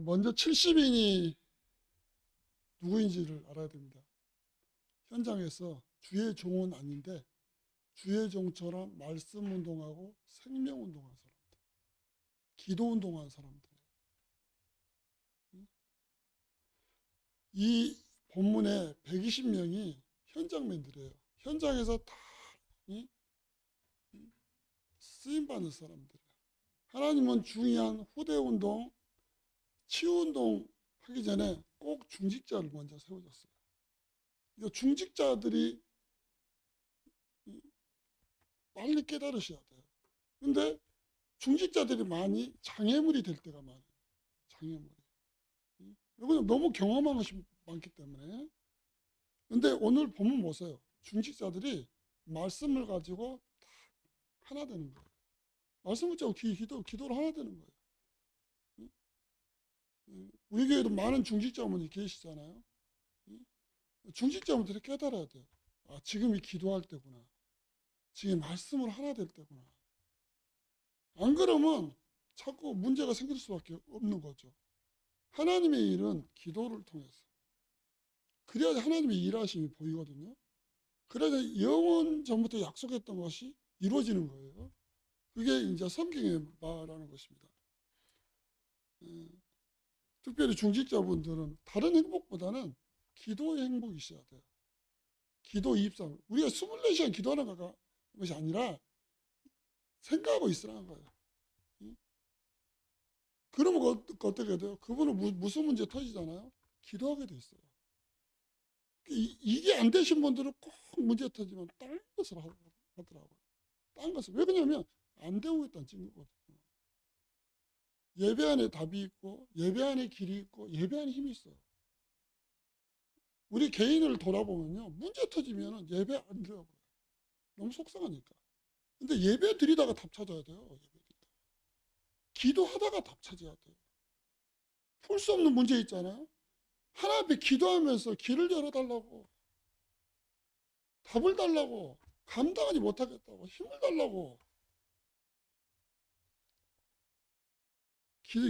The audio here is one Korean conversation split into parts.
먼저 70인이 누구인지를 알아야 됩니다. 현장에서 주의 종은 아닌데 주의 종처럼 말씀 운동하고 생명 운동하는 사람들, 기도 운동하는 사람들. 이 본문에 120명이 현장맨들이에요. 현장에서 다 쓰임받는 사람들이에요. 하나님은 중요한 후대운동, 치유운동 하기 전에 꼭 중직자를 먼저 세워줬어요. 이 중직자들이 빨리 깨달으셔야 돼요. 근데 중직자들이 많이 장애물이 될 때가 많아요. 장애물이. 이거는 너무 경험한 것이 많기 때문에. 근데 오늘 보면 보세요. 중직자들이 말씀을 가지고 다 하나 되는 거예요. 말씀을 가지고 기도를 하나 되는 거예요. 우리 교회도 많은 중직자분이 계시잖아요. 중직자분들이 깨달아야 돼요. 아, 지금이 기도할 때구나. 지금 말씀을 하나 될 때구나. 안 그러면 자꾸 문제가 생길 수밖에 없는 거죠. 하나님의 일은 기도를 통해서. 그래야 하나님의 일하심이 보이거든요. 그래야 영원 전부터 약속했던 것이 이루어지는 거예요. 그게 이제 성경에 말하는 것입니다. 특별히 중직자분들은 다른 행복보다는 기도의 행복이 있어야 돼요. 기도 입사. 우리가 24시간 기도하는 것이 아니라 생각하고 있으라는 거예요. 그러면 어떻게 돼요? 그분은 무슨 문제 터지잖아요? 기도하게 돼 있어요. 이게 안 되신 분들은 꼭 문제 터지면 딴 것을 하더라고요. 딴 것을. 왜 그러냐면 안 되고 있다는 증거거든요. 예배 안에 답이 있고 예배 안에 길이 있고 예배 안에 힘이 있어요. 우리 개인을 돌아보면요. 문제 터지면 예배 안 드려요. 너무 속상하니까. 근데 예배 드리다가 답 찾아야 돼요. 예배 드리다가. 기도하다가 답 찾아야 돼요. 풀 수 없는 문제 있잖아요. 하나님 앞에 기도하면서 길을 열어달라고. 답을 달라고. 감당하지 못하겠다고. 힘을 달라고.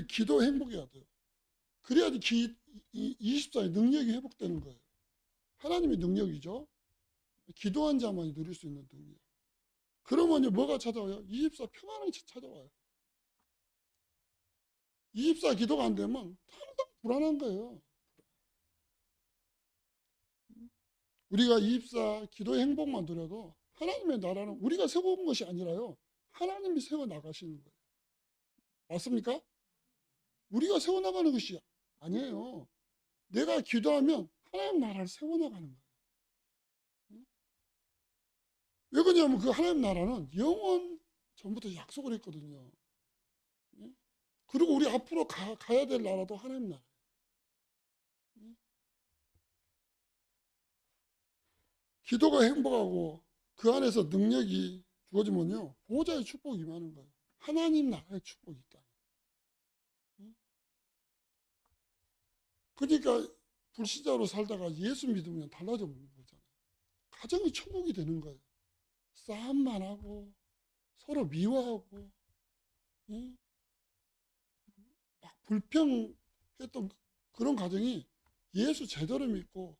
기도 행복해야 돼요. 그래야지 24의 능력이 회복되는 거예요. 하나님의 능력이죠. 기도한 자만이 누릴 수 있는 능력. 그러면 뭐가 찾아와요? 24 평안이 찾아와요. 24 기도가 안 되면 항상 불안한 거예요. 우리가 24 기도의 행복만 누려도 하나님의 나라는 우리가 세워온 것이 아니라요. 하나님이 세워 나가시는 거예요. 맞습니까? 우리가 세워나가는 것이 아니에요. 내가 기도하면 하나님 나라를 세워나가는 거예요. 왜 그러냐면 그 하나님 나라는 영원 전부터 약속을 했거든요. 그리고 우리 앞으로 가야 될 나라도 하나님 나라. 기도가 행복하고 그 안에서 능력이 주어지면요. 보호자의 축복이 임하는 거예요. 하나님 나라의 축복이 있다. 그러니까 불신자로 살다가 예수 믿으면 달라져 버리는 거잖아요. 가정이 천국이 되는 거예요. 싸움만 하고 서로 미워하고 막 불평했던 그런 가정이 예수 제대로 믿고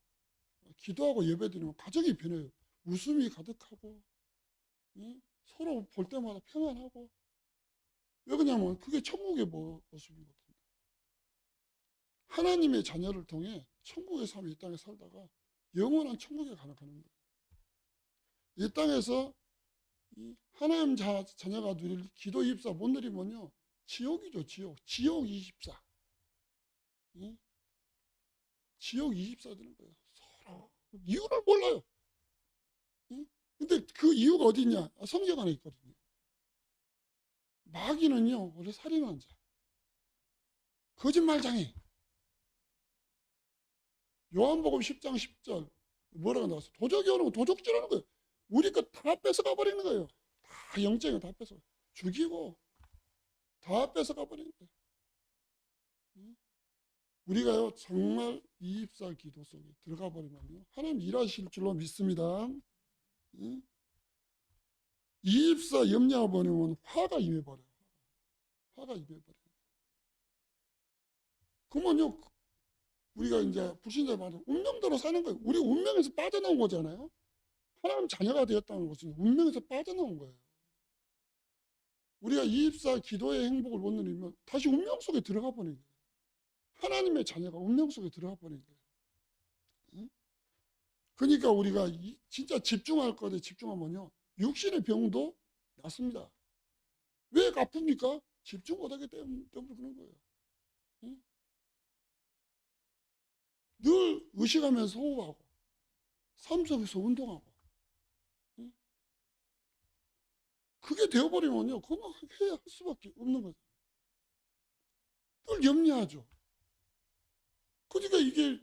기도하고 예배드리면 가정이 변해요. 웃음이 가득하고 서로 볼 때마다 평안하고. 왜 그러냐면 그게 천국의 모습이거든요. 하나님의 자녀를 통해 천국의 삶을 이 땅에 살다가 영원한 천국에 가는 거예요. 이 땅에서 하나님 자녀가 누릴 기도 24 못 누리면요. 지옥이죠, 지옥. 지옥 24. 지옥 24 되는 거예요. 서로 이유를 몰라요. 근데 그 이유가 어디 있냐? 성경 안에 있거든요. 마귀는요, 원래 살인한 자. 거짓말장애. 요한복음 10장 10절 뭐라고 나왔어? 도적이 오는 거 도적질하는 거예요. 우리 거 다 뺏어가 버리는 거예요. 다 영적인 다 뺏어. 죽이고 다 뺏어가 버리는 거예요. 우리가요 정말 24 기도 속에 들어가 버리면요 하나님 일하실 줄로 믿습니다. 24 염려하고 버리면 화가 임해버려요. 화가 임해버려요. 그러면요, 우리가 이제 불신자 말은 운명대로 사는 거예요. 우리 운명에서 빠져나온 거잖아요. 하나님 자녀가 되었다는 것은 운명에서 빠져나온 거예요. 우리가 이입사 기도의 행복을 못 누리면 다시 운명 속에 들어가 버리는 거예요. 하나님의 자녀가 운명 속에 들어가 버리는 거예요. 응? 그러니까 우리가 진짜 집중할 거에 집중하면요, 육신의 병도 낫습니다. 왜 아픕니까? 집중 못하기 때문에 그런 거예요. 응? 늘 의식하면서 호흡하고 삶 속에서 운동하고, 응? 그게 되어버리면요, 그만 해야 할 수밖에 없는 거죠. 늘 염려하죠. 그러니까 이게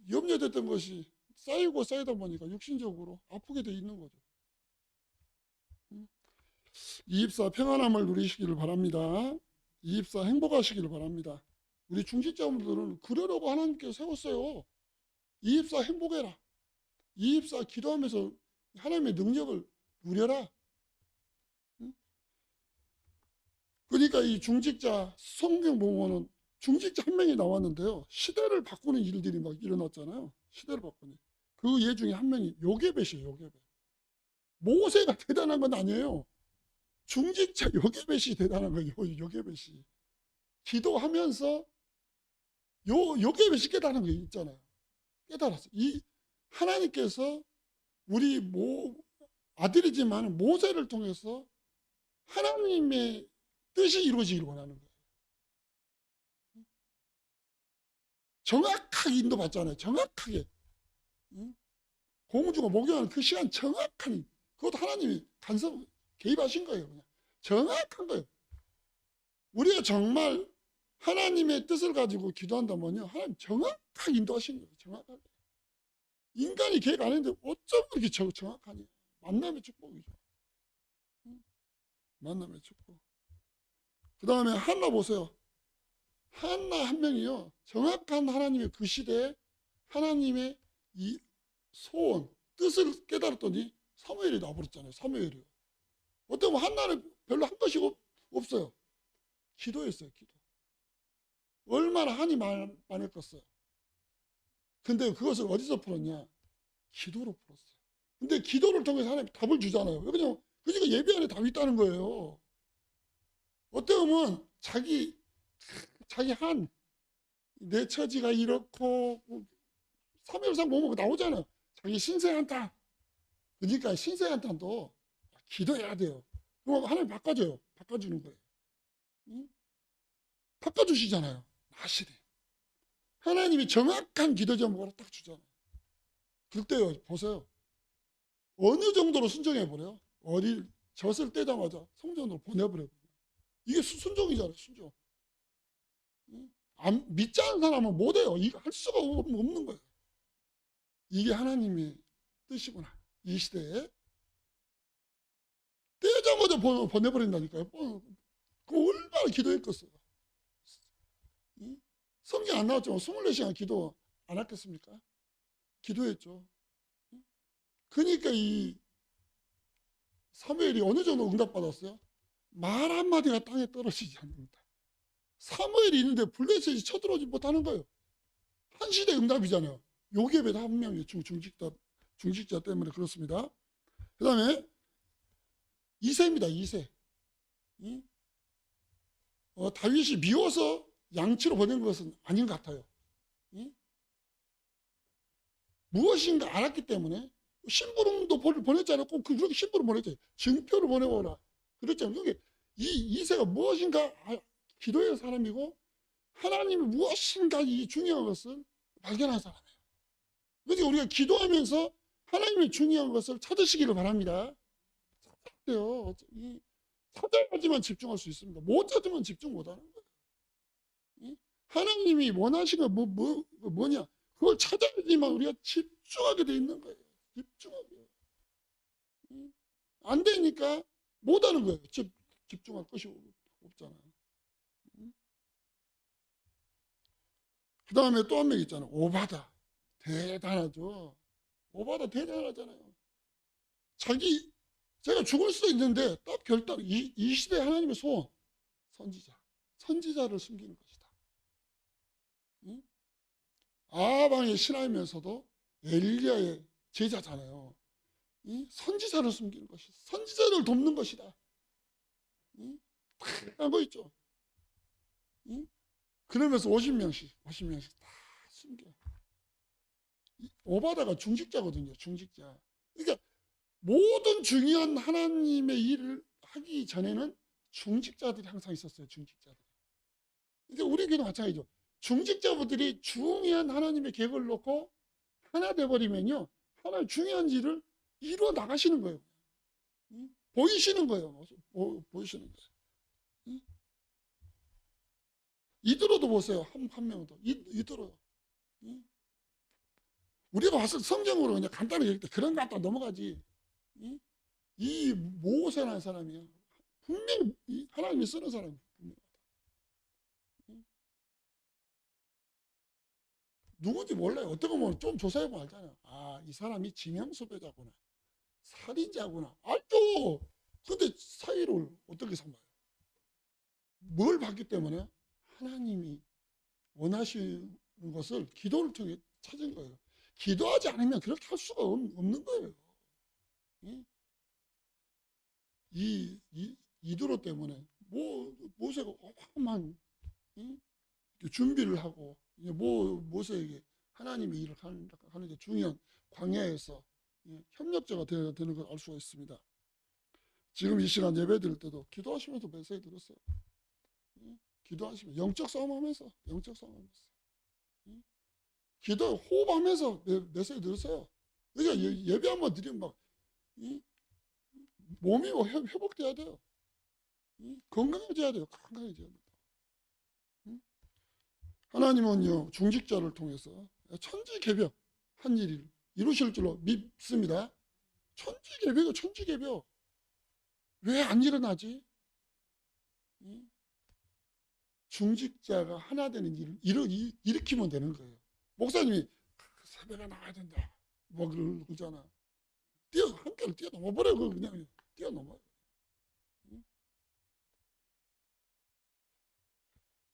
염려됐던 것이 쌓이고 쌓이다 보니까 육신적으로 아프게 돼 있는 거죠. 이입사 평안함을 누리시기를 바랍니다. 이입사 행복하시기를 바랍니다. 우리 중직자분들은 그러려고 하나님께서 세웠어요. 이입사 행복해라. 이입사 기도하면서 하나님의 능력을 누려라. 그러니까 이 중직자 성경 보면은 중직자 한 명이 나왔는데요. 시대를 바꾸는 일들이 막 일어났잖아요. 시대를 바꾸는. 그 예 중에 한 명이 요게벳이에요. 요게벳. 모세가 대단한 건 아니에요. 중직자 요게벳이 대단한 거예요. 요게벳이. 기도하면서 요게벳이 깨달은 게 있잖아요. 깨달았어요. 이 하나님께서 우리 아들이지만 모세를 통해서 하나님의 뜻이 이루어지기를 원하는 거예요. 정확하게 인도받잖아요. 정확하게. 공주가 목욕하는 그 시간 정확하게. 그것도 하나님이 간섭, 개입하신 거예요. 그냥. 정확한 거예요. 우리가 정말 하나님의 뜻을 가지고 기도한다면요, 하나님 정확하게 인도하신 거예요. 정확하게. 인간이 계획 안 했는데 어쩜 그렇게 정확하니? 만남의 축복이죠. 만남의 축복. 그 다음에 한나 보세요. 한나 한 명이요, 정확한 하나님의 그 시대에 하나님의 이 소원, 뜻을 깨달았더니 사무엘이 나와버렸잖아요. 사무엘이요. 어떻게 보면 한나는 별로 한 것이 없어요. 기도했어요. 기도. 얼마나 한이 많았겠어요. 근데 그것을 어디서 풀었냐? 기도로 풀었어요. 근데 기도를 통해서 하나님 답을 주잖아요. 그냥 그러니까 예배 안에 답이 있다는 거예요. 어떻게 보면 자기 한, 내 처지가 이렇고, 사무엘상 보면 나오잖아요. 자기 신세 한탄. 그러니까 신세 한탄도 기도해야 돼요. 그럼 하나님 바꿔줘요. 바꿔주는 거예요. 응? 바꿔주시잖아요. 나시래. 하나님이 정확한 기도 제목으로 딱 주잖아요. 그때요, 보세요. 어느 정도로 순종해버려요? 젖을 떼자마자 성전으로 보내버려요. 이게 순종이잖아요, 순종. 안 믿지 않는 사람은 못해요. 이거 할 수가 없는 거예요. 이게 하나님의 뜻이구나. 이 시대에 떼자마자 보내버린다니까요. 그 얼마나 기도했겠어요. 성경 안 나왔지만 24시간 기도 안 했겠습니까? 기도했죠. 그러니까 이 사무엘이 어느 정도 응답받았어요? 말 한마디가 땅에 떨어지지 않는다. 사무엘이 있는데 블레셋이 쳐들어오지 못하는 거예요. 한 시대 응답이잖아요. 요게벳 한 명이 중직자 때문에 그렇습니다. 그 다음에 이새입니다. 이새. 다윗이 미워서 양치로 보낸 것은 아닌 것 같아요. 무엇인가 알았기 때문에 심부름도 보냈잖아요. 꼭 그렇게 심부름 보냈잖아요. 증표를 보내오라. 그랬잖아요. 그게 이새가 무엇인가 기도의 사람이고 하나님이 무엇인가 이 중요한 것을 발견한 사람이에요. 그러니까 우리가 기도하면서 하나님의 중요한 것을 찾으시기를 바랍니다. 찾아야 돼요. 찾아야지만 집중할 수 있습니다. 못 찾으면 집중 못하는 거예요. 하나님이 원하시는 건 뭐냐? 그걸 찾아야지만 우리가 집중하게 돼 있는 거예요. 집중하게. 안 되니까 못하는 거예요. 집중할 것이 없잖아요. 그 다음에 또 한 명 있잖아요. 오바다. 대단하죠. 오바다 대단하잖아요. 제가 죽을 수도 있는데 딱 결단, 이 시대 하나님의 소원, 선지자. 선지자를 숨기는 것이다. 응? 아방의 신하이면서도 엘리야의 제자잖아요. 선지자를 숨기는 것이다. 선지자를 돕는 것이다. 한 거 있죠. 그러면서 50명씩 다 숨겨. 오바다가 중직자거든요. 중직자. 그러니까 모든 중요한 하나님의 일을 하기 전에는 중직자들이 항상 있었어요. 중직자들. 이제 우리 교회도 마찬가지죠. 중직자분들이 중요한 하나님의 계획을 놓고 하나 돼버리면요, 하나의 중요한 일을 이루어 나가시는 거예요. 보이시는 거예요. 보이시는 거예요. 이들어도 보세요. 한 명은 더. 이들어. 우리가 와서 성경으로 그냥 간단하게 읽을 때 그런 거 갖다 넘어가지. 이 모세라는 사람이야. 분명히 하나님이 쓰는 사람이야. 누군지 몰라요. 어떻게 보면 좀 조사해보면 알잖아요. 아, 이 사람이 지명수배자구나. 살인자구나. 알죠. 근데 사이를 어떻게 삼아요? 뭘 봤기 때문에? 하나님이 원하시는 것을 기도를 통해 찾은 거예요. 기도하지 않으면 그렇게 할 수가 없는 거예요. 이도로 때문에 모세가 어마어마한 준비를 하고 모세에게 하나님의 일을 하는 게 중요한 광야에서 협력자가 되는 걸 알 수가 있습니다. 지금 이 시간 예배 드릴 때도 기도하시면서 메시지 들었어요. 기도하시면 영적 싸움하면서 기도 호흡하면서 메시지 들었어요. 그러니까 예배 한번 드리면 막 몸이 회복돼야 돼요. 건강해져야 돼요. 건강해져야 돼요. 하나님은요, 중직자를 통해서 천지개벽 한 일을 이루실 줄로 믿습니다. 천지개벽이요, 천지개벽. 왜 안 일어나지? 중직자가 하나 되는 일을 일으키면 되는 거예요. 목사님이 새벽에 나가야 된다. 뭐 그러잖아. 한결 뛰어넘어버려. 그냥 뛰어넘어요.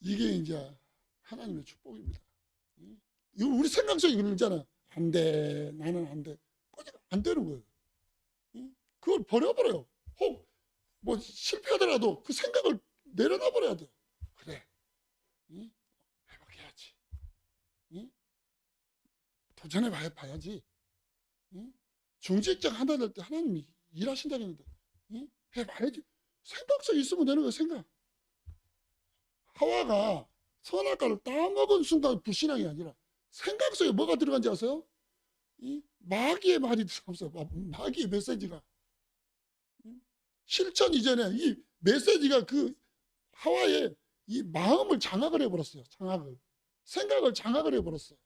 이게 이제 하나님의 축복입니다. 이거 우리 생각 속에 그러잖아. 안 돼. 나는 안 돼. 안 되는 거예요. 그걸 버려버려요. 혹 뭐 실패하더라도 그 생각을 내려놔 버려야 돼요. 그래. 회복해야지. 도전해 봐야지. 중직자 하나 될 때 하나님이 일하신다고 했는데 해봐야지. 생각 속에 있으면 되는 거예요. 생각. 하와가 선악과를 따먹은 순간 불신앙이 아니라 생각 속에 뭐가 들어간지 아세요? 마귀의 말이 들어갔어요. 마귀의 메시지가. 실천 이전에 이 메시지가 그 하와의 이 마음을 장악을 해버렸어요. 생각을 장악을 해버렸어요.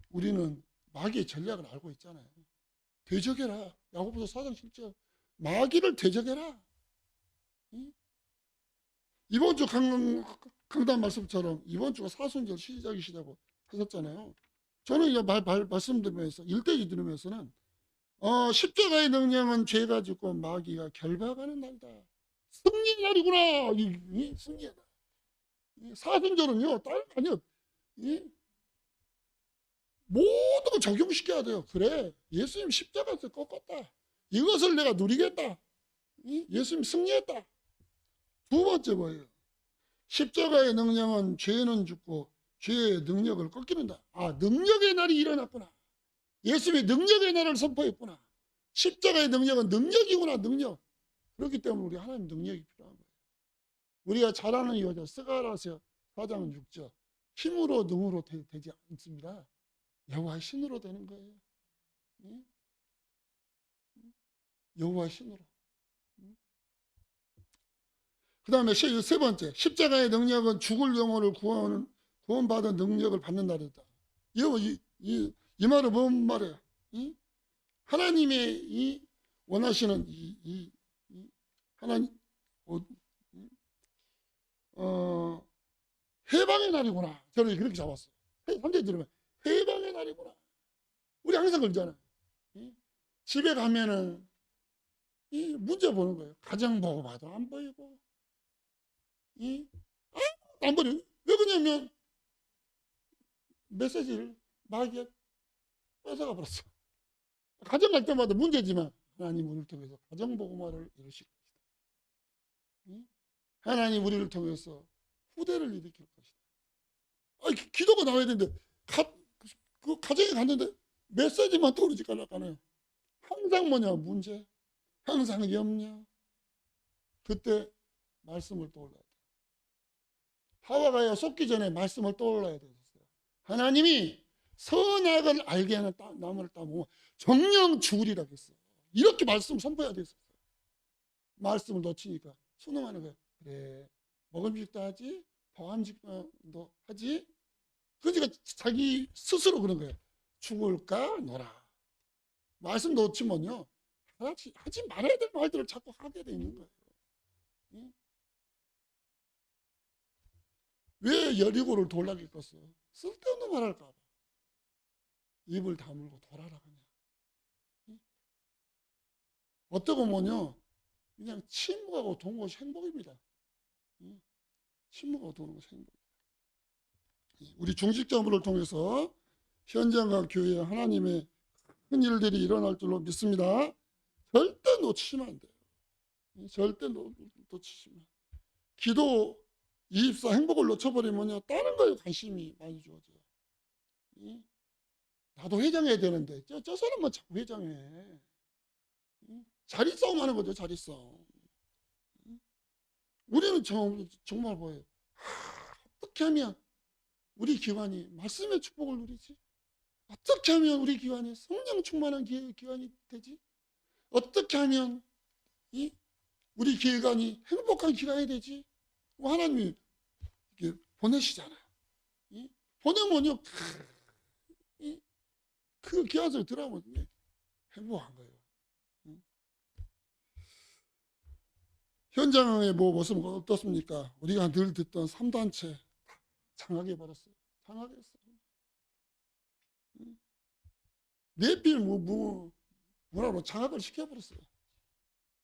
우리는 마귀의 전략을 알고 있잖아요. 대적해라. 야고보서 4장 7절. 마귀를 대적해라. 이번 주 강단 말씀처럼 이번 주가 사순절 시작이시다고 하셨잖아요. 저는 이 말씀드리면서 일대기 들으면서는 십자가의 능력은 죄가 죽고 마귀가 결박하는 날이다. 승리의 날이구나. 승리의 날. 사순절은요, 다른 거 아니요. 모든 걸 적용시켜야 돼요. 그래, 예수님 십자가에서 꺾었다. 이것을 내가 누리겠다. 예수님 승리했다. 두 번째 뭐예요? 십자가의 능력은 죄는 죽고 죄의 능력을 꺾이는다. 아, 능력의 날이 일어났구나. 예수님이 능력의 날을 선포했구나. 십자가의 능력은 능력이구나. 능력. 그렇기 때문에 우리 하나님 능력이 필요한 거예요. 우리가 잘 아는 여자 스가랴서 4장 6절. 힘으로 능으로 되지 않습니다. 여호와의 신으로 되는 거예요. 여호와의 신으로. 그 다음에 세 번째, 십자가의 능력은 죽을 영혼을 구원받은 능력을 받는 날이다. 이 말은 뭔 말이에요? 하나님의 원하시는 하나님 해방의 날이구나. 저는 그렇게 잡았어요. 3절 들으면 해방의 날이구나. 우리 항상 그러잖아요. 집에 가면은 이 문제 보는 거예요. 가정 보고 봐도 안 보이고, 이 안 보여요. 왜 그러냐면 메시지를 마귀가 뺏어가 버렸어. 가정 갈 때마다 문제지만 하나님 우리를 통해서 가정 복음화를 이루실 것이다. 하나님 우리를 통해서 후대를 일으킬 것이다. 기도가 나와야 되는데 그 가정에 갔는데 메시지만 떠오르지 않아요. 항상 뭐냐 문제, 항상 염려. 그때 말씀을 떠올라야 돼. 하와가 속기 전에 말씀을 떠올라야 되었어요. 하나님이 선악을 알게 하는 나무를 따보면 정령 죽으리라고 했어요. 이렇게 말씀 선포해야 됐었어요. 말씀을 놓치니까 순응하는 거예요. 그래, 먹음직도 하지, 방함직도 하지. 그러니까 자기 스스로 그런 거예요. 죽을까 놀아. 말씀 놓치면요, 하지 말아야 될 말들을 자꾸 하게 되는 거예요. 왜 여리고를 돌락이 껐어? 쓸데없는 말 할까 봐. 입을 다물고 돌아라 그냥. 어떻게 보면요, 그냥 침묵하고 도는 것이 행복입니다. 침묵하고 도는 것이 행복입니다. 우리 중직자물을 통해서 현장과 교회에 하나님의 큰 일들이 일어날 줄로 믿습니다. 절대 놓치시면 안 돼요. 절대 놓치시면. 기도, 이입사, 행복을 놓쳐버리면요, 다른 거에 관심이 많이 주어져요. 나도 회장해야 되는데 저 사람만 자꾸 회장해. 자리 싸움 하는 거죠. 자리 싸움. 우리는 정말 뭐예요? 어떻게 하면 우리 기관이 말씀의 축복을 누리지? 어떻게 하면 우리 기관이 성령 충만한 기관이 되지? 어떻게 하면 우리 기관이 행복한 기관이 되지? 하나님이 보내시잖아요. 보내면요, 그 기관 속에 들어가면 행복한 거예요. 현장의 모습은 어떻습니까? 우리가 늘 듣던 3단체 장악해버렸어요. 장악했어요. 내필 뭐라고 장악을 시켜버렸어요.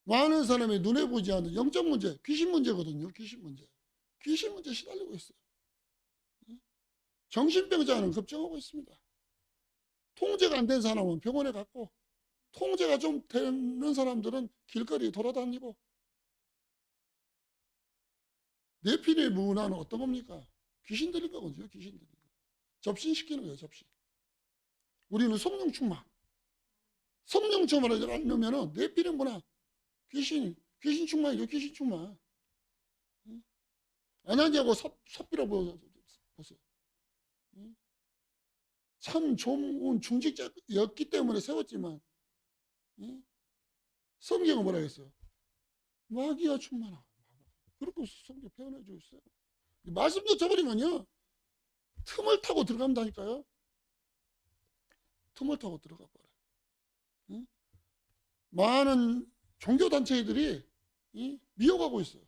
많은 사람이 눈에 보이지 않는 영적 문제, 귀신 문제거든요. 귀신 문제 시달리고 있어요. 정신병자는 급증하고 있습니다. 통제가 안 된 사람은 병원에 갔고, 통제가 좀 되는 사람들은 길거리 돌아다니고. 내필의 문화는 어떤 겁니까? 귀신 들린 거거든요. 귀신 들린 거. 접신시키는 거예요. 접신. 우리는 성령 충만. 성령 충만을 안 넣으면 내필의 문화, 귀신 충만이죠. 귀신 충만. 아나니하고 삽비라 보세요. 참 좋은 중직자였기 때문에 세웠지만, 성경은 뭐라 했어요? 마귀가 충만하고. 그렇게 성경 표현해주고 있어요. 말씀 놓쳐버리면요, 틈을 타고 들어간다니까요. 틈을 타고 들어가 버려요. 많은 종교단체들이 미혹하고 있어요.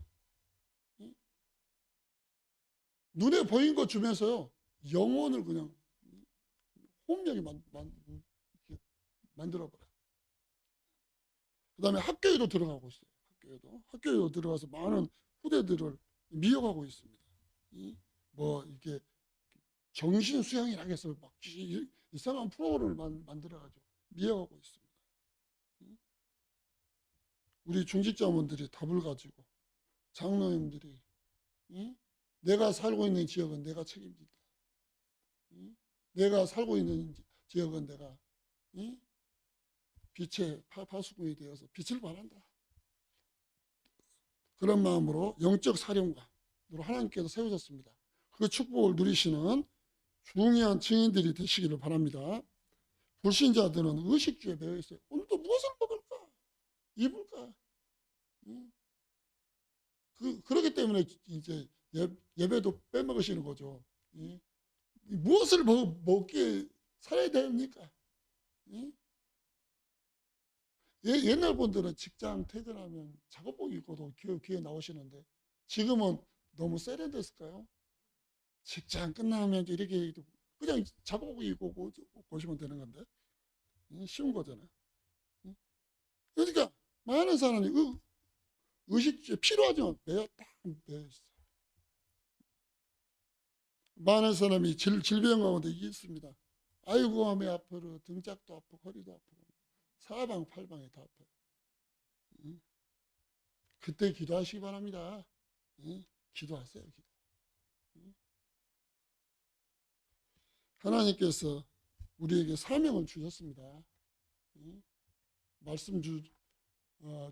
눈에 보인 것 주면서요, 영혼을 그냥 혼명이 만들어버려요. 그 다음에 학교에도 들어가고 있어요. 학교에도 들어가서 많은 후대들을 미혹하고 있습니다. 이게 정신 수양이라고 해서 막 이상한 프로그램을 만들어가지고 미혹하고 있습니다. 우리 중직자분들이 답을 가지고 장로님들이 내가 살고 있는 지역은 내가 책임진다. 내가 살고 있는 지역은 내가 빛의 파수꾼이 되어서 빛을 발한다. 그런 마음으로 영적 사령관으로 하나님께서 세우셨습니다. 그 축복을 누리시는 중요한 증인들이 되시기를 바랍니다. 불신자들은 의식주에 매여 있어요. 오늘도 무엇을 먹을까? 입을까? 그렇기 때문에 이제 예배도 빼먹으시는 거죠. 무엇을 먹기에 살아야 됩니까? 옛날 분들은 직장 퇴근하면 작업복 입고도 교회 나오시는데 지금은 너무 세련됐을까요? 직장 끝나면 이렇게 그냥 작업복 입고 보시면 되는 건데 쉬운 거잖아요. 그러니까 많은 사람이 의식주에 필요하지만 매여 있어. 많은 사람이 질병 가운데 있습니다. 아이고 마음이 아프고 등짝도 아프고 허리도 아프고 사방팔방에 다 아파요. 그때 기도하시기 바랍니다. 기도하세요. 하나님께서 우리에게 사명을 주셨습니다. 말씀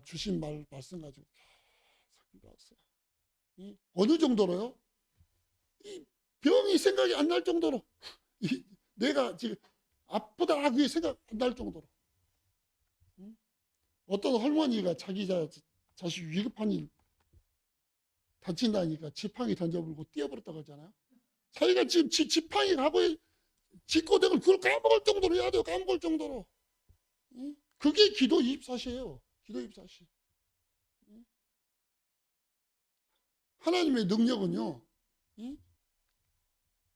주신 말씀 가지고 계속 기도하세요. 어느 정도로요? 이 병이 생각이 안 날 정도로, 내가 지금 아프다 그게 생각 안 날 정도로. 어떤 할머니가 자기 자식 위급한 일 다친다니까 지팡이 던져버리고 뛰어버렸다고 하잖아요. 자기가 지금 지팡이 가고 짓고댕을 그걸 까먹을 정도로 해야 돼요. 까먹을 정도로. 그게 기도 24시예요. 기도 24시. 하나님의 능력은요,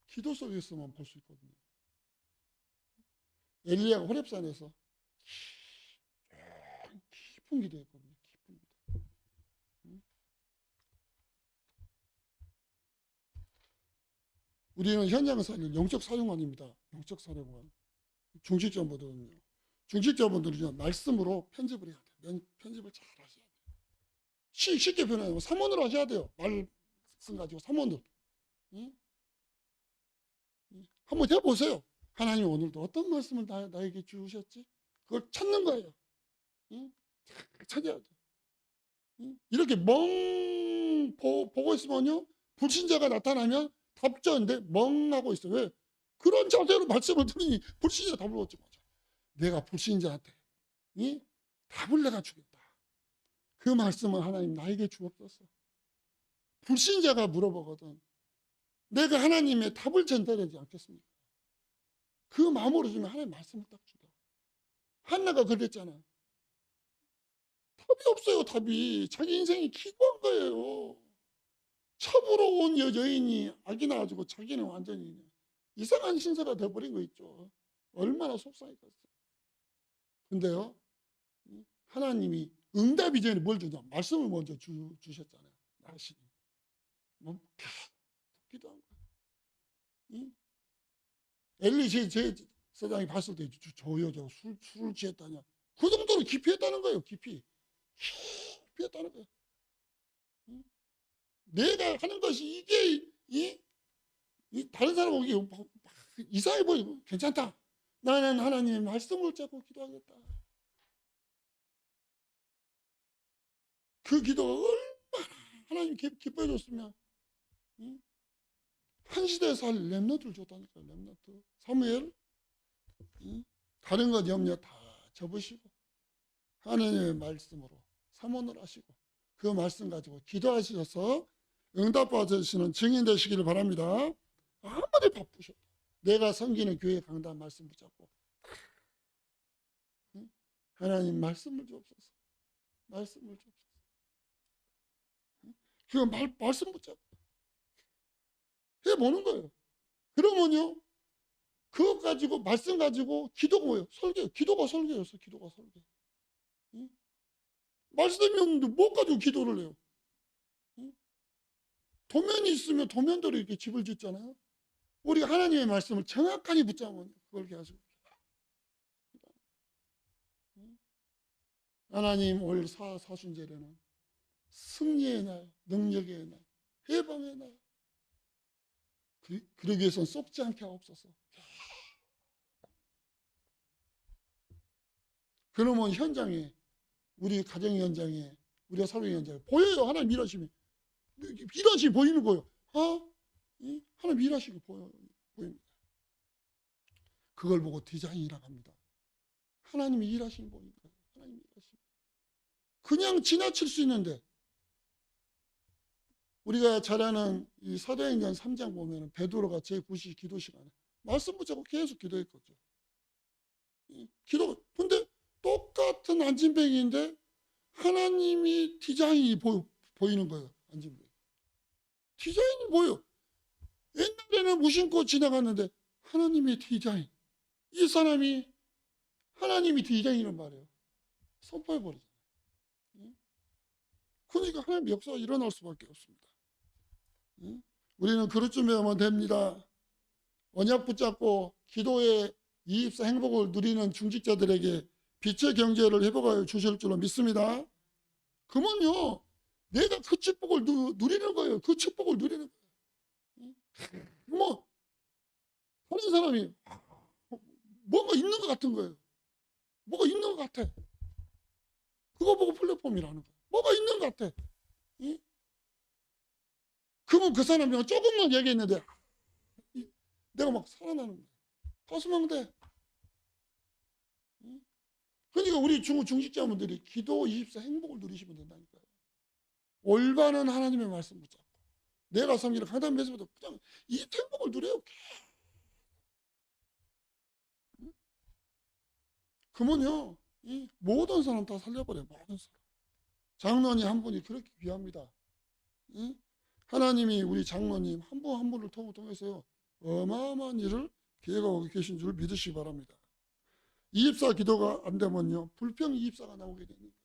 기도 속에서만 볼 수 있거든요. 엘리야가 호렙산에서 깊은 기도했거든요. 깊은 기도. 우리는 현장 사는 영적 사령관입니다. 영적 사령관. 중직자분들은요. 중직자분들은요, 말씀으로 편집을 해야 돼요. 편집을 잘 하셔야 돼요. 쉽게 표현하면 삼원으로 하셔야 돼요. 말씀 가지고 삼원으로. 한번 해보세요. 하나님 오늘도 어떤 말씀을 나에게 주셨지? 그걸 찾는 거예요. 찾아야 돼요. 이렇게 보고 있으면요, 불신자가 나타나면 답정인데 멍하고 있어요. 왜? 그런 자세로 말씀을 들으니 불신자 답을 얻지 못해. 내가 불신자한테 답을 내가 주겠다. 그 말씀을 하나님 나에게 주옵소서. 불신자가 물어보거든. 내가 하나님의 답을 전달하지 않겠습니까? 그 마음으로 주면 하나님 말씀을 딱 주다. 한나가 그랬잖아. 답이 없어요. 답이. 자기 인생이 기구한 거예요. 첩으로 온 여인이 아기 낳아가지고 자기는 완전히 이상한 신세가 돼버린 거 있죠. 얼마나 속상했겠어요. 근데요, 하나님이 응답 이전에 뭘 주냐? 말씀을 먼저 주셨잖아요. 나시니. 기도한 거예요. 엘리 제 사장이 봤을 때 저요 술 취했다냐? 그 정도로 깊이 했다는 거예요. 깊이 했다는 거예요. 내가 하는 것이 이게 다른 사람 보기에 이상해 보이고 괜찮다. 나는 하나님의 말씀을 잡고 기도하겠다. 그 기도가 얼마나 하나님 기뻐해 줬으면 한 시대에 살 렘넌트를 줬다니까요. 렘넌트. 사무엘 다른 것 염려 다 접으시고 하나님의 말씀으로 삼원을 하시고 그 말씀 가지고 기도하셔서 응답받으시는 증인 되시기를 바랍니다. 아무리 바쁘셔도 내가 섬기는 교회 강단 말씀 붙잡고 하나님 말씀을 주옵소서. 말씀을 주옵소서. 그 말씀 붙잡고 해보는 거예요. 그러면요, 그거 가지고 말씀 가지고 기도가 뭐예요? 설계. 기도가 설계였어. 기도가 설계. 말씀이 없는데 뭐 가지고 기도를 해요? 도면이 있으면 도면대로 이렇게 집을 짓잖아요. 우리가 하나님의 말씀을 정확하게 붙잡으면 그걸 가지고 하나님 올 사순절에는 승리의 날, 능력의 날, 해방의 날. 그러기 위해서는 썩지 않게 하옵소서. 그러면 현장에, 우리 가정 현장에, 우리가 사회 현장에 보여요. 하나님 일하심이. 일하심이 보이는 거예요. 하나님 일하시고 보입니다. 그걸 보고 디자인이라고 합니다. 하나님이 일하심이 보이는 거예요. 하나님이 일하심이. 그냥 지나칠 수 있는데, 우리가 잘 아는 이 사도행전 3장 보면 베드로가 제9시 기도 시간에 말씀 붙잡고 계속 기도했거든요. 근데 똑같은 안진뱅이인데 하나님이 디자인이 보이는 거예요. 안진뱅이. 디자인이 보여. 옛날에는 무심코 지나갔는데 하나님의 디자인. 이 사람이 하나님이 디자인이란 말이에요. 선포해버리잖아요. 그러니까 하나님의 역사가 일어날 수밖에 없습니다. 우리는 그릇쯤에 하면 됩니다. 언약 붙잡고 기도의 이입사 행복을 누리는 중직자들에게 빛의 경제를 회복하여 주실 줄로 믿습니다. 그러면요, 내가 그 축복을 누리는 거예요. 그 축복을 누리는 거예요. 뭐 다른 사람이 뭔가 있는 것 같은 거예요. 뭐가 있는 것 같아. 그거 보고 플랫폼이라는 거예요. 뭐가 있는 것 같아. 그러면 그 사람이 조금만 얘기했는데 내가 막 살아나는 거예요. 가슴하면 돼. 그러니까 우리 중직자분들이 기도 24 행복을 누리시면 된다니까요. 올바른 하나님의 말씀 붙잡고 내가 섬기는 강단 메시지보다 그냥 이 행복을 누려요. 그러면요, 이 모든 사람 다 살려버려요. 모든 사람. 장로님 한 분이 그렇게 귀합니다. 하나님이 우리 장로님 한 분 한 분을 통해서 어마어마한 일을 계획하고 계신 줄 믿으시기 바랍니다. 이입사 기도가 안 되면요, 불평 이입사가 나오게 됩니다.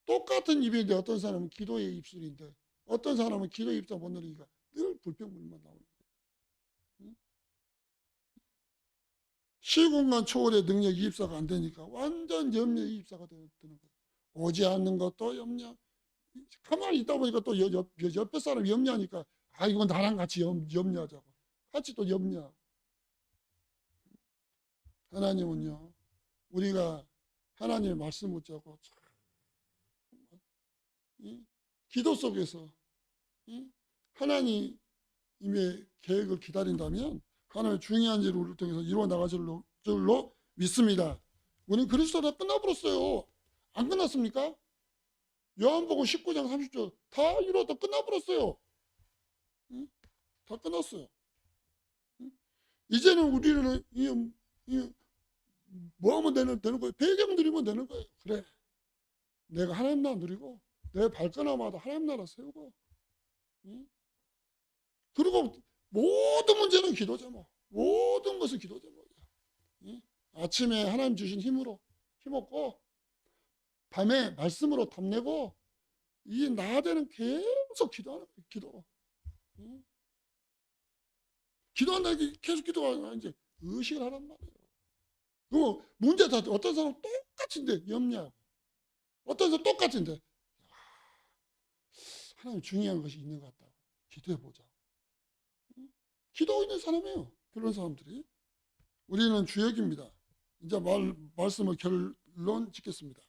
똑같은 입인데 어떤 사람은 기도의 입술인데 어떤 사람은 기도의 입사 못 누리니까 늘 불평불만 나오는 거예요. 시공간 초월의 능력 이입사가 안 되니까 완전 염려 이입사가 되는 거예요. 오지 않는 것도 염려. 가만히 있다 보니까 또 옆에 사람 염려하니까 아 이건 나랑 같이 염려하자고. 같이 또 염려. 하나님은요, 우리가 하나님의 말씀 붙잡고 기도 속에서 하나님의 계획을 기다린다면 하나님의 중요한 일을 우리를 통해서 이루어 나갈 줄로 믿습니다. 우리는 그리스도가 끝나버렸어요. 안 끝났습니까? 요한복음 19장 30절 다 이루었다 끝나버렸어요. 다 끝났어요. 이제는 우리는 뭐 하면 되는 거예요? 배경 드리면 되는 거예요. 그래, 내가 하나님 나라 누리고 내 발걸음마다 하나님 나라 세우고 그리고 모든 문제는 기도 제목, 모든 것은 기도 제목이야. 아침에 하나님 주신 힘으로 힘없고 밤에 말씀으로 탐내고 이 나대는 계속 기도하는 거예요. 기도. 기도한다 계속 기도하는 이제 의식을 하란 말이에요. 그럼 문제 다 어떤 사람은 똑같은데 염려하고 어떤 사람은 똑같은데 하나님 중요한 것이 있는 것 같다. 기도해보자. 기도하고 있는 사람이에요. 그런 사람들이. 우리는 주역입니다. 이제 말씀을 결론 짓겠습니다.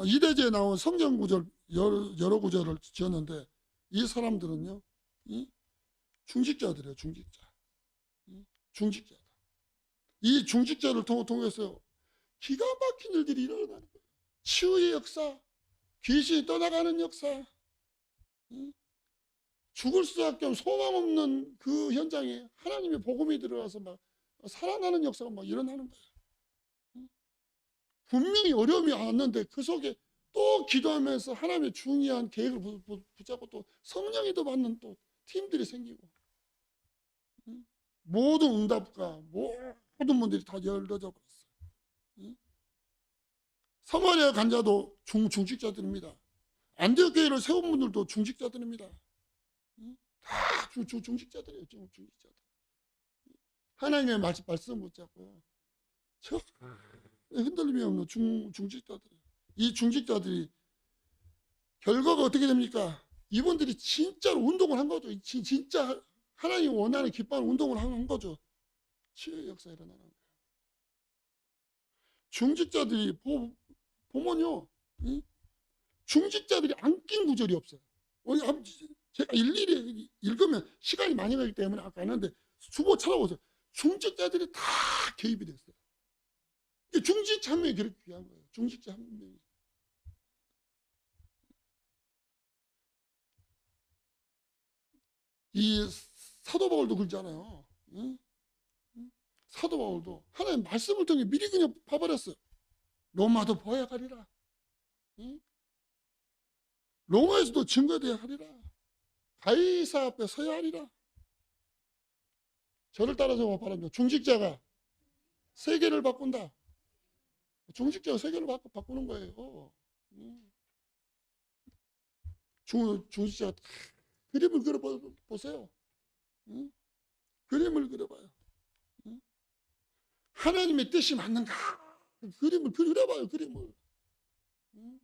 이대지에 나온 성경 구절 여러 구절을 지었는데 이 사람들은요, 중직자들이에요. 중직자다. 이 중직자를 통해서 기가 막힌 일들이 일어나는 거예요. 치유의 역사, 귀신이 떠나가는 역사, 죽을 수밖에 없는 소망 없는 그 현장에 하나님의 복음이 들어와서 막 살아나는 역사가 막 일어나는 거예요. 분명히 어려움이 왔는데 그 속에 또 기도하면서 하나님의 중요한 계획을 붙잡고 또 성령이 더 받는 또 팀들이 생기고 모든 응답과 모든 분들이 다 열려져 버렸어요. 사마리아 간 자도 중직자들입니다. 안디옥 교회를 세운 분들도 중직자들입니다. 다 중직자들이에요. 중직자들. 하나님의 말씀 붙잡고 저 흔들림이 없는 중직자들. 이 중직자들이 결과가 어떻게 됩니까? 이분들이 진짜로 운동을 한 거죠. 진짜 하나님 원하는 기뻐하는 운동을 한 거죠. 치유의 역사가 일어나는 거예요. 중직자들이 보면요, 중직자들이 안 낀 구절이 없어요. 제가 일일이 읽으면 시간이 많이 가기 때문에 아까 했는데 주보 찾아보세요. 중직자들이 다 개입이 됐어요. 중직자 한 명이 그렇게 귀한 거예요. 중직자 한 명이. 이 사도 바울도 그러잖아요. 사도 바울도 하나님 말씀을 통해 미리 그냥 봐버렸어요. 로마도 보아야 가리라. 로마에서도 증거되어야 하리라. 가이사 앞에 서야 하리라. 저를 따라서 바랍니다. 중직자가 세계를 바꾼다. 중직자가 세계를 바꾸는 거예요. 중직자가 그림을 그려보세요. 응? 그림을 그려봐요. 응? 하나님의 뜻이 맞는가? 그림을 그려봐요. 그림을. 응?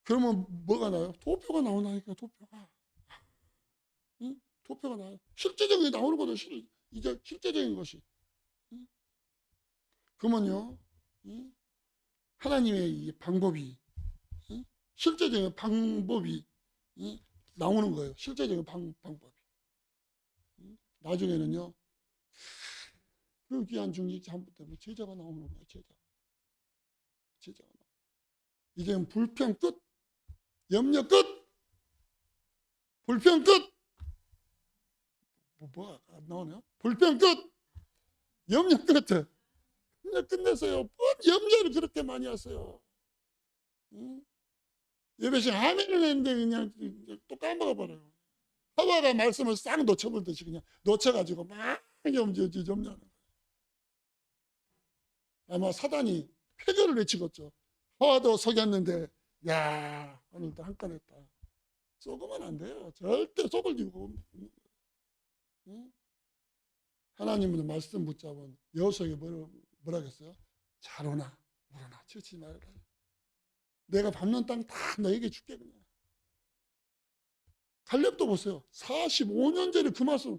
그러면 뭐가 나요? 도표가 나오나니까 도표가. 응? 도표가 나요. 실제적인 게 나오는 거죠. 이제 실제적인 것이. 응? 그러면요. 응? 하나님의 이 방법이, 응? 실제적인 방법이, 응? 나오는 거예요. 실제적인 방법이. 응? 나중에는요. 그 귀한 중직자 한 분 때문에 제자가 나오는 거예요. 제자가. 이제 불평 끝, 염려 끝, 불평 끝. 뭐가 안 나오네요? 불평 끝, 염려 끝. 그냥 끝내세요. 뭔 염려를 그렇게 많이 하세요. 응? 예배 시간 아멘을 했는데 그냥 또 까먹어 버려요. 하와가 말씀을 싹 놓쳐버리듯이 그냥 놓쳐가지고 막 염려하는 거예요. 아마 사단이 폐결을 외치겠죠. 하와도 속였는데, 야, 오늘도 한 건 했다. 속으면 안 돼요. 절대 속을 이유가 없는 거예요. 하나님은 말씀 붙잡은 여호수아에게 뭐라겠어요? 자로나 물어나 치우치지 말라. 내가 밟는 땅 다 너에게 줄게 그냥. 갈렙도 보세요. 45년 전에 그 말씀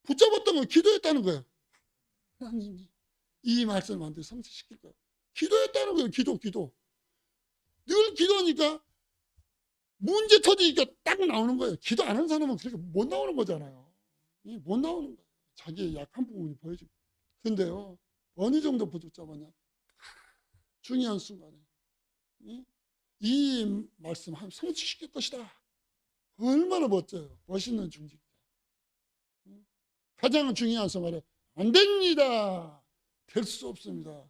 붙잡았던 걸 기도했다는 거예요. 하나님이 이 말씀을 만들 성취시킬 거예요. 기도했다는 거예요. 기도. 늘 기도하니까 문제 터지니까 딱 나오는 거예요. 기도 안 하는 사람은 그렇게 못 나오는 거잖아요. 못 나오는 거예요. 자기의 약한 부분이 보여지고. 근데요, 어느 정도 붙잡았냐? 중요한 순간에 이 말씀 한 성취시킬 것이다. 얼마나 멋져요. 멋있는 중직자. 가장 중요한 순간에 안 됩니다. 될 수 없습니다.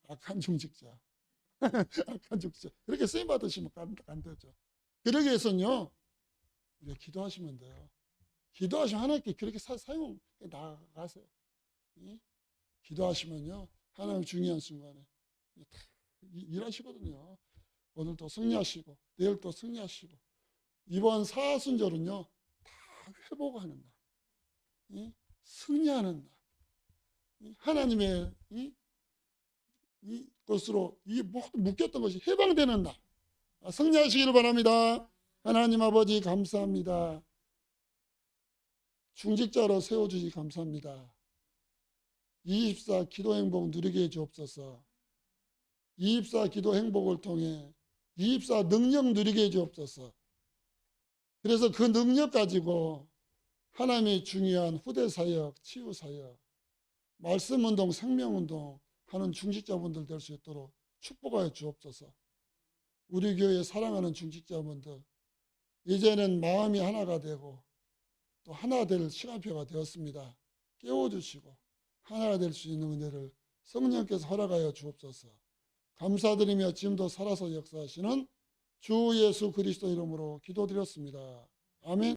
악한 중직자. 악한 중직자. 그렇게 쓰임 받으시면 안 되죠. 그러기 위해서는요, 우리가 기도하시면 돼요. 기도하시면 하나님께 그렇게 사용해 나가세요. 기도하시면요, 하나님 중요한 순간에 다 일하시거든요. 오늘도 승리하시고, 내일도 승리하시고, 이번 사순절은요, 다 회복하는 날, 승리하는 날, 하나님의 이 것으로 이 모든 묶였던 것이 해방되는 날, 승리하시기를 바랍니다. 하나님 아버지 감사합니다. 중직자로 세워주시 감사합니다. 24 기도 행복 누리게 해주옵소서. 24 기도 행복을 통해 24 능력 누리게 해주옵소서. 그래서 그 능력 가지고 하나님의 중요한 후대사역, 치유사역, 말씀운동, 생명운동 하는 중직자분들 될 수 있도록 축복하여 주옵소서. 우리 교회 사랑하는 중직자분들, 이제는 마음이 하나가 되고 또 하나 될 시간표가 되었습니다. 깨워주시고 하나가 될 수 있는 은혜를 성령께서 허락하여 주옵소서. 감사드리며 지금도 살아서 역사하시는 주 예수 그리스도 이름으로 기도드렸습니다. 아멘.